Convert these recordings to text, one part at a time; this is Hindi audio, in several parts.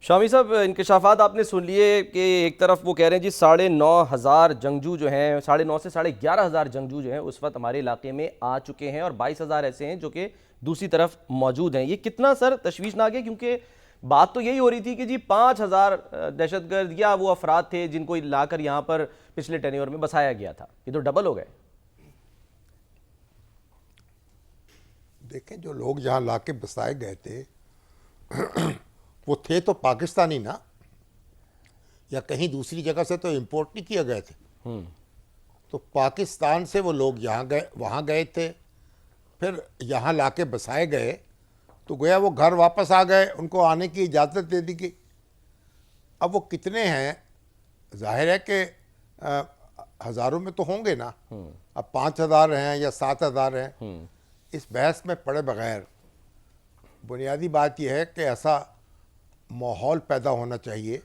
शामी साहब, इंकशाफात आपने सुन लिए कि एक तरफ वो कह रहे हैं जी 9,500 जंगजू जो हैं, 9,500 से 11,500 जंगजू जो हैं उस वक्त हमारे इलाके में आ चुके हैं और 22,000 ऐसे हैं जो कि दूसरी तरफ मौजूद हैं। ये कितना सर तशवीशनाक है, क्योंकि बात तो यही हो रही थी कि जी 5,000 दहशतगर्द या वो अफराद थे जिनको लाकर यहाँ पर पिछले टेन्योर में बसाया गया था। ये तो डबल हो गए। देखें, जो लोग जहाँ ला के बसाए गए थे वो थे तो पाकिस्तानी ना, या कहीं दूसरी जगह से तो इंपोर्ट नहीं किए गए थे। तो पाकिस्तान से वो लोग यहाँ गए, वहाँ गए थे, फिर यहाँ ला के बसाए गए, तो गोया वो घर वापस आ गए, उनको आने की इजाज़त दे दी गई। अब वो कितने हैं, जाहिर है कि हज़ारों में तो होंगे ना। अब 5,000 हैं या 7,000 हैं, इस बहस में पड़े बगैर बुनियादी बात यह है कि ऐसा माहौल पैदा होना चाहिए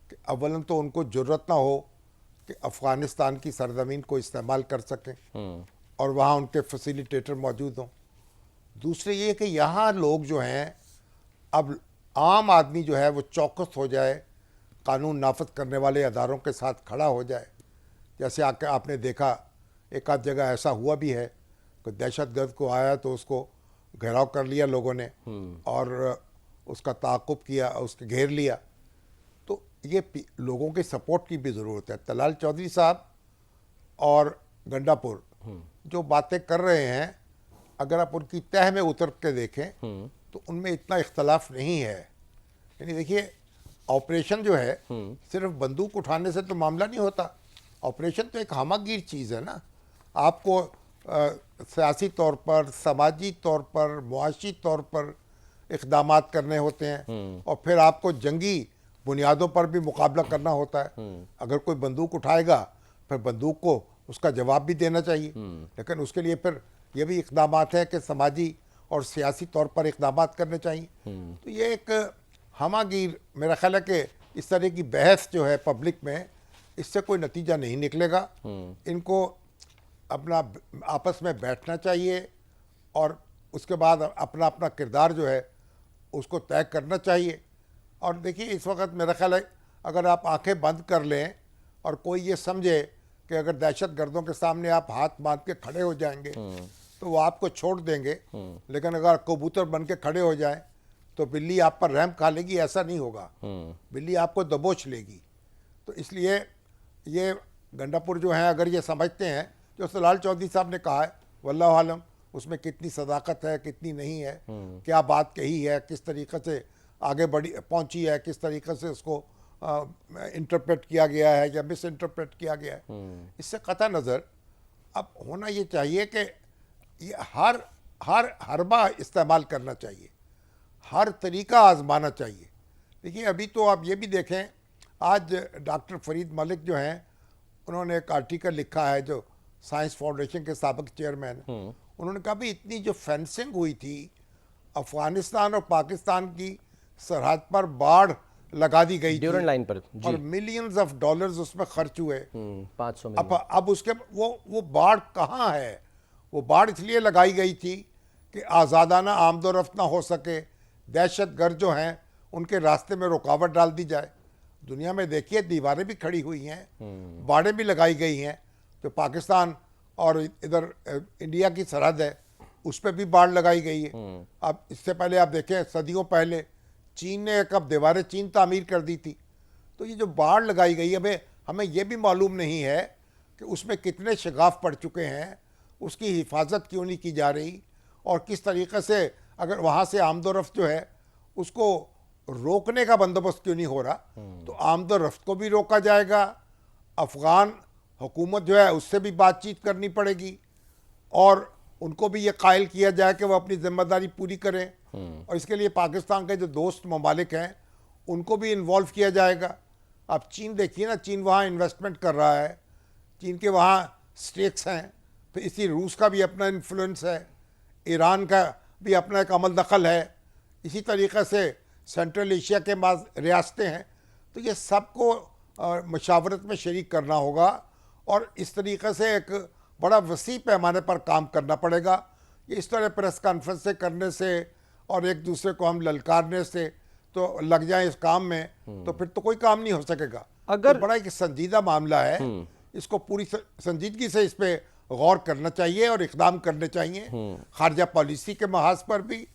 कि अव्वलन तो उनको ज़रूरत ना हो कि अफ़गानिस्तान की सरजमीन को इस्तेमाल कर सकें और वहाँ उनके फैसिलिटेटर मौजूद हों। दूसरे ये कि यहाँ लोग जो हैं, अब आम आदमी जो है वो चौकस हो जाए, कानून नाफज करने वाले अदारों के साथ खड़ा हो जाए। जैसे आके आपने देखा एक आध जगह ऐसा हुआ भी है कि दहशतगर्द को आया तो उसको घेराव कर लिया लोगों ने और उसका ताक़ुब किया, उसके घेर लिया। तो ये लोगों के सपोर्ट की भी ज़रूरत है। तलाल चौधरी साहब और गंडापुर जो बातें कर रहे हैं, अगर आप उनकी तह में उतर के देखें तो उनमें इतना इख्तलाफ नहीं है। यानी देखिए, ऑपरेशन जो है सिर्फ बंदूक उठाने से तो मामला नहीं होता। ऑपरेशन तो एक हमागीर चीज़ है ना। आपको सियासी तौर पर, समाजी तौर पर, मुआशी तौर पर इक़दामात करने होते हैं और फिर आपको जंगी बुनियादों पर भी मुकाबला करना होता है। अगर कोई बंदूक उठाएगा फिर बंदूक को उसका जवाब भी देना चाहिए, लेकिन उसके लिए फिर ये भी इक़दामात है कि समाजी और सियासी तौर पर इक़दामात करने चाहिए। तो ये एक हमागीर, मेरा ख्याल है कि इस तरह की बहस जो है पब्लिक में, इससे कोई नतीजा नहीं निकलेगा। इनको अपना आपस में बैठना चाहिए और उसके बाद अपना अपना किरदार जो है उसको तय करना चाहिए। और देखिए, इस वक्त मेरा ख्याल है अगर आप आंखें बंद कर लें और कोई ये समझे कि अगर दहशत गर्दों के सामने आप हाथ बांध के खड़े हो जाएंगे तो वो आपको छोड़ देंगे, लेकिन अगर कबूतर बन के खड़े हो जाएं तो बिल्ली आप पर रहम खा लेगी, ऐसा नहीं होगा। बिल्ली आपको दबोच लेगी। तो इसलिए ये गंडापुर जो हैं, अगर ये समझते हैं जो तलाल चौधरी साहब ने कहा है, वल्लाहु आलम उसमें कितनी सदाकत है, कितनी नहीं है, क्या बात कही है, किस तरीक़े से आगे बढ़ी पहुंची है, किस तरीक़े से उसको इंटरप्रेट किया गया है या मिस इंटरप्रेट किया गया है, इससे कतई नज़र अब होना ये चाहिए कि ये हर हरबा इस्तेमाल करना चाहिए, हर तरीका आजमाना चाहिए। देखिए, अभी तो आप ये भी देखें, आज डॉक्टर फरीद मलिक जो हैं, उन्होंने एक आर्टिकल लिखा है, जो साइंस फाउंडेशन के साबिक चेयरमैन, उन्होंने कहा भी इतनी जो फेंसिंग हुई थी अफ़गानिस्तान और पाकिस्तान की सरहद पर, बाढ़ लगा दी गई ड्यूरेंट लाइन पर और मिलियंस ऑफ डॉलर्स उसमें खर्च हुए। 500 मिलियन। अब उसके वो बाढ़ कहाँ है? वो बाढ़ इसलिए लगाई गई थी कि आज़ादाना आमदोरफ्त ना हो सके, दहशत गर्द जो हैं उनके रास्ते में रुकावट डाल दी जाए। दुनिया में देखिए, दीवारें भी खड़ी हुई हैं, बाढ़ें भी लगाई गई हैं। तो पाकिस्तान और इधर इंडिया की सरहद है, उस पर भी बाढ़ लगाई गई है। अब इससे पहले आप देखें, सदियों पहले चीन ने कब दीवारें चीन तामीर कर दी थी। तो ये जो बाढ़ लगाई गई है, हमें ये भी मालूम नहीं है कि उसमें कितने शगाफ पड़ चुके हैं, उसकी हिफाजत क्यों नहीं की जा रही और किस तरीक़े से अगर वहाँ से आमदोरफ्त जो है उसको रोकने का बंदोबस्त क्यों नहीं हो रहा। तो आमदोरफ्त को भी रोका जाएगा, अफ़गान हुकूमत जो है उससे भी बातचीत करनी पड़ेगी और उनको भी ये कायल किया जाए कि वो अपनी ज़िम्मेदारी पूरी करें। और इसके लिए पाकिस्तान के जो दोस्त ममालिक हैं उनको भी इन्वॉल्व किया जाएगा। अब चीन देखिए ना, चीन वहाँ इन्वेस्टमेंट कर रहा है, चीन के वहाँ स्टेक्स हैं, तो इसी रूस का भी अपना इन्फ्लुएंस है, ईरान का भी अपना एक अमल दखल है, इसी तरीक़े से सेंट्रल एशिया के बाद रियासतें हैं। तो ये सबको मशावरत में शरीक करना होगा और इस तरीक़े से एक बड़ा वसी पैमाने पर काम करना पड़ेगा। ये इस तरह प्रेस कॉन्फ्रेंस से करने से और एक दूसरे को हम ललकारने से तो लग जाए इस काम में, तो फिर तो कोई काम नहीं हो सकेगा। अगर- तो बड़ा एक संजीदा मामला है, इसको पूरी संजीदगी से इस पे गौर करना चाहिए और इकदाम करने चाहिए, खारजा पॉलिसी के महाज पर भी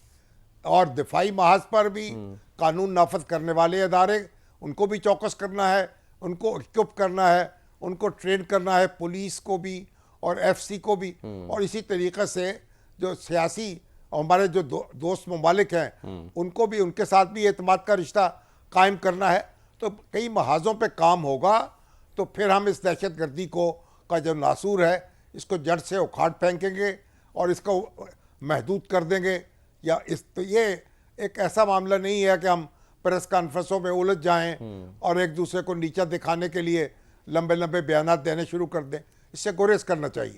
और दिफाई महाज पर भी। कानून नाफज करने वाले अदारे, उनको भी चौकस करना है, उनको इक्विप करना है, उनको ट्रेन करना है, पुलिस को भी और एफसी को भी। और इसी तरीके से जो सियासी और हमारे जो दोस्त ममालिक हैं, उनको भी, उनके साथ भी एतमाद का रिश्ता कायम करना है। तो कई महाजों पे काम होगा, तो फिर हम इस दहशत गर्दी को का जो नासूर है, इसको जड़ से उखाड़ फेंकेंगे और इसको महदूद कर देंगे। या इस तो ये एक ऐसा मामला नहीं है कि हम प्रेस कॉन्फ्रेंसों में उलझ जाएं और एक दूसरे को नीचा दिखाने के लिए लंबे लंबे बयानात देने शुरू कर दें। इससे गुरेज करना चाहिए।